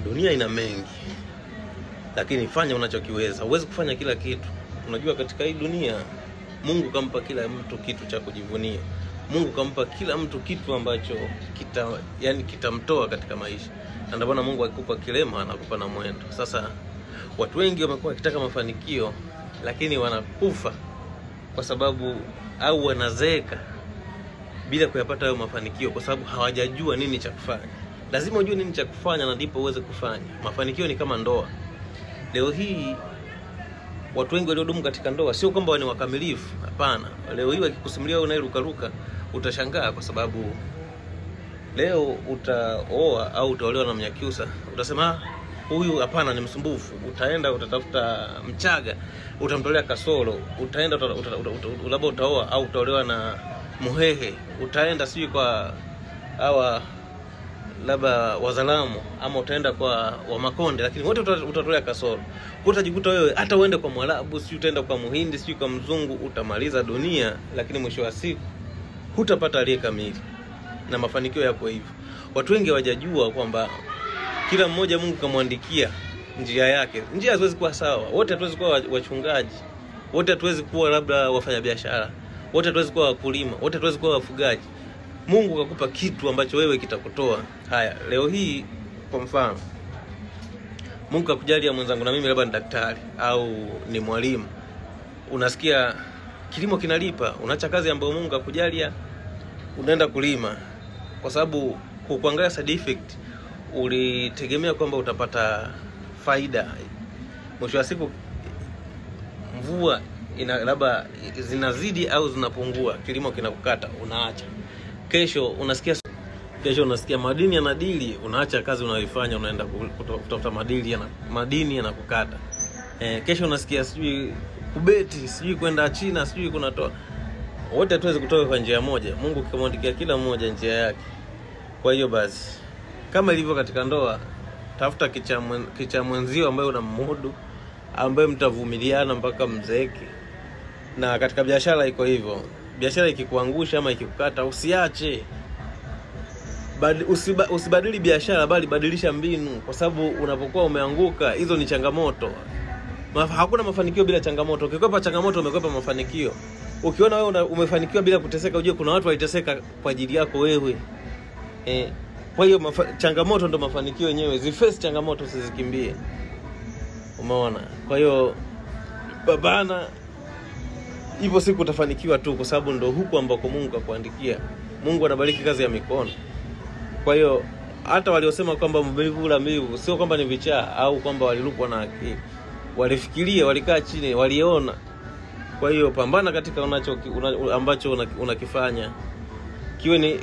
Dunia ina mengi, lakini fanya unachokiweza. Huwezi kufanya kila kitu. Unajua katika hii dunia Mungu kampa kila mtu kitu cha kujivunia. Mungu kampa kila mtu kitu ambacho kitamtoa katika maisha. Na ndio maana Mungu akikupa kilema anakupa na mwendo. Sasa watu wengi wamekuwa wakitaka mafanikio lakini wanakufa kwa sababu au wanazeeka bila kuyapata hayo mafanikio kwa sababu hawajajua nini cha kufanya. Lazima ujue nini cha kufanya na ndipo uweze kufanya. Mafanikio ni kama ndoa. Leo hii watu wengi waliodumu katika ndoa sio kwamba ni wakamilifu, hapana. Leo hii wakikusimulia wewe unayerukaruka utashangaa kwa sababu leo utaoa au utaolewa na Mnyakyusa, utasema huyu hapana ni msumbufu. Utaenda utatafuta Mchaga, utamtolea kasoro. Utaenda labda utaoa au utaolewa na Muhehe, utaenda sijui kwa hawa labda Wazalamu ama utaenda kwa Wamakonde, lakini wote utatolea kasoro. Utajikuta wewe hata uende kwa Mwarabu, sijui utaenda kwa Muhindi, sijui kwa Mzungu, utamaliza dunia lakini mwisho wa siku hutapata aliye kamili. Na mafanikio yako hivyo. Watu wengi hawajajua kwamba kila mmoja Mungu kamwandikia njia yake. Njia haziwezi kuwa sawa. Wote hatuwezi kuwa wachungaji. Wote hatuwezi kuwa labda wafanyabiashara. Wote hatuwezi kuwa wakulima. Wote hatuwezi kuwa wafugaji. Mungu kakupa kitu ambacho wewe kitakutoa. Haya, leo hii kwa mfano Mungu kakujalia mwenzangu na mimi labda ni daktari au ni mwalimu. Unasikia kilimo kinalipa, unaacha kazi ambayo Mungu kakujalia unaenda kulima kwa sababu kuangalia side effect ulitegemea kwamba utapata faida. Mwisho wa siku mvua labda zinazidi au zinapungua, kilimo kinakukata, unaacha. Kesho unasikia madini yanadili, unaacha kazi unayoifanya unaenda kutafuta madini yanakukata. Kesho unasikia sijui kubeti, sijui kwenda China, sijui kunatoa. Wote hatuwezi kutoka kwa njia moja. Mungu kamwandikia kila mmoja njia yake. Kwa hiyo basi kama ilivyo katika ndoa, tafuta kicha mwenzio ambaye unamudu, ambaye mtavumiliana mpaka mzeeke. Na katika biashara iko hivyo. Biashara ikikuangusha ama ikikukata usiache. Usibadili biashara bali badilisha mbinu, kwa sababu unapokuwa umeanguka hizo ni changamoto. Hakuna mafanikio bila changamoto. Ukikwepa changamoto umekwepa mafanikio. Ukiona wewe umefanikiwa bila kuteseka, ujue kuna watu waliteseka kwa ajili yako wewe. Kwa hiyo changamoto ndo mafanikio yenyewe. Ziface changamoto, usizikimbie. Umeona? Kwa hiyo babana, hivyo siku utafanikiwa tu kwa sababu ndo huko ambako Mungu akakuandikia. Mungu anabariki kazi ya mikono. Kwa hiyo hata waliosema kwamba mbivu la mbivu sio kwamba ni vichaa au kwamba walilukwa na akili. Walifikiria, walikaa chini, waliona. Kwa hiyo pambana katika ambacho unakifanya. Kiwe ni